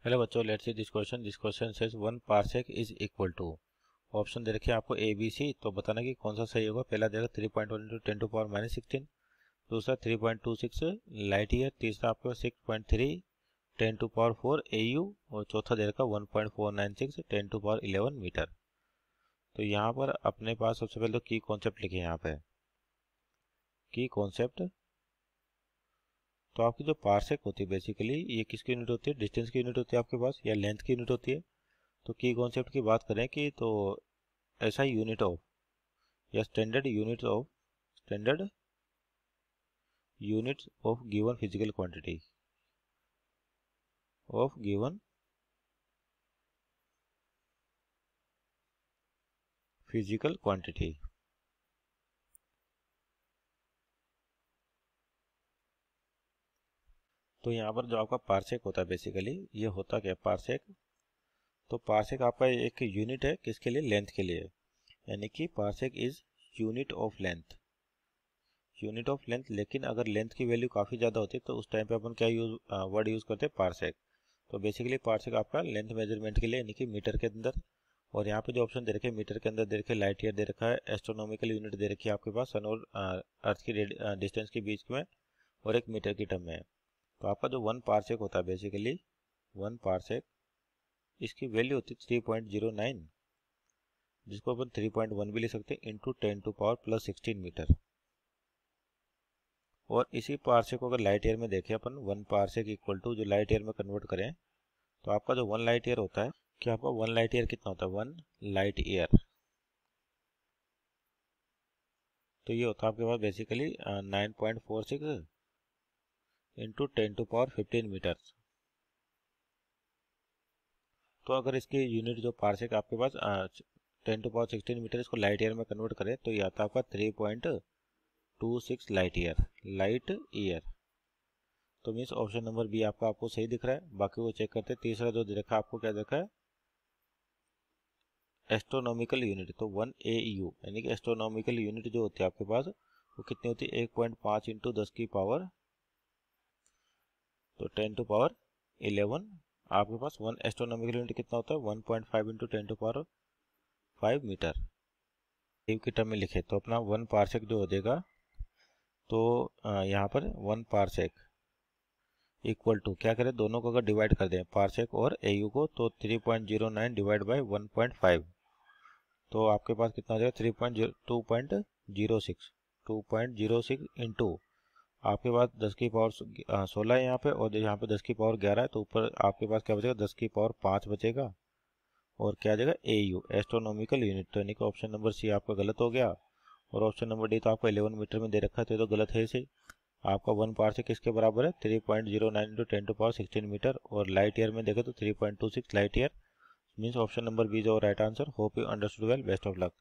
Hello बच्चों, let's see this question. This question says 1 parsec is equal to. Option दे रखे हैं आपको ए बी सी, तो बताना कि कौन सा सही होगा। पहला दे रहा 3.1 इंटू 10 टू पावर माइनस 16, दूसरा 3.26 लाइट ईयर, तीसरा आपको 6.3 10 टू पावर 4 AU और चौथा दे रखा 1.496 10 टू पावर 11 मीटर। तो यहाँ पर अपने पास सबसे पहले तो की कॉन्सेप्ट लिखे यहाँ पे। की कॉन्सेप्ट तो आपकी जो पार्सेक होती है बेसिकली ये किसकी यूनिट होती है? डिस्टेंस की यूनिट होती है आपके पास, या लेंथ की यूनिट होती है। तो की कॉन्सेप्ट की बात करें कि तो ऐसा यूनिट ऑफ या standard units of given physical quantity of given physical quantity. तो यहाँ पर जो आपका पार्सेक होता है बेसिकली ये होता क्या है पार्सेक? तो पार्सेक आपका एक यूनिट है किसके लिए? लेंथ के लिए। यानी कि parsec is unit of length, unit of length. लेकिन अगर लेंथ की वैल्यू काफ़ी ज़्यादा होती है तो उस टाइम पे अपन क्या वर्ड यूज़ करते हैं? पार्सेक। तो बेसिकली पार्सेक आपका लेंथ मेजरमेंट के लिए यानी कि मीटर के अंदर। और यहाँ पे जो ऑप्शन दे रखे हैं मीटर के अंदर दे रखे लाइट ईयर दे रखा है, एस्ट्रोनॉमिकल यूनिट दे रखी है आपके पास सन और अर्थ की डिस्टेंस के बीच में, और एक मीटर की टर्म में है। तो आपका जो 1 पार्सेक होता है बेसिकली 1 पार्सेक, इसकी वैल्यू होती है 3.09, जिसको अपन 3.1 भी लिख सकते हैं, into 10 to power plus 16 metre. और इसी पार्सेक को अगर लाइट ईयर में देखें अपन 1 पार्सेक इक्वल टू जो लाइट ईयर में कन्वर्ट करें तो आपका जो 1 लाइट ईयर होता है, कि आपका 1 लाइट ईयर कितना होता है? 1 लाइट ईयर तो ये होता है आपके पास basically 9.46 into 10 to power 15 metre. तो अगर इसकी यूनिट जो पार्सेक आपके पास 10 टू पावर 16 मीटर, इसको लाइट ईयर में कन्वर्ट करें तो ये आता है आपका 3.26 लाइट ईयर। तो मीन्स ऑप्शन नंबर बी आपको सही दिख रहा है। बाकी वो चेक करते हैं। तीसरा जो देखा आपको क्या देखा है? एस्ट्रोनॉमिकल यूनिट, तो 1 AU यानी कि एस्ट्रोनॉमिकल यूनिट जो होती है आपके पास वो कितनी होती है? 1.5 इंटू 10 की पावर तो 10 टू पावर 11। आपके पास 1 एस्ट्रोनॉमिकल यूनिट कितना होता है? 1.5 इंटू 10 टू पावर 5 मीटर। एव की टर्म में लिखे तो अपना 1 पार्सेक जो हो जाएगा, तो यहाँ पर 1 पार्सेक इक्वल टू क्या करें? दोनों को अगर डिवाइड कर दें पार्सेक और AU को, तो 3.09 डिवाइड बाई 1.5, तो आपके पास कितना आ जाएगा? 2.06 इंटू आपके पास 10 की पावर 16 है यहाँ पे, और यहाँ पे 10 की पावर 11 है, तो ऊपर आपके पास क्या बचेगा? 10 की पावर 5 बचेगा। और क्या आ जाएगा? AU astronomical unit. तो यानी कि ऑप्शन नंबर सी आपका गलत हो गया। और ऑप्शन नंबर डी तो आपको 11 मीटर में दे रखा है, तो ये तो गलत है सही। आपका 1 पार्सेक किसके बराबर है? 3.09 इंटू 10 टू पावर 16 मीटर, और लाइट ईयर में देखें तो 3.26 light year. Means option number B जो right answer. Hope you understood well. Best of luck.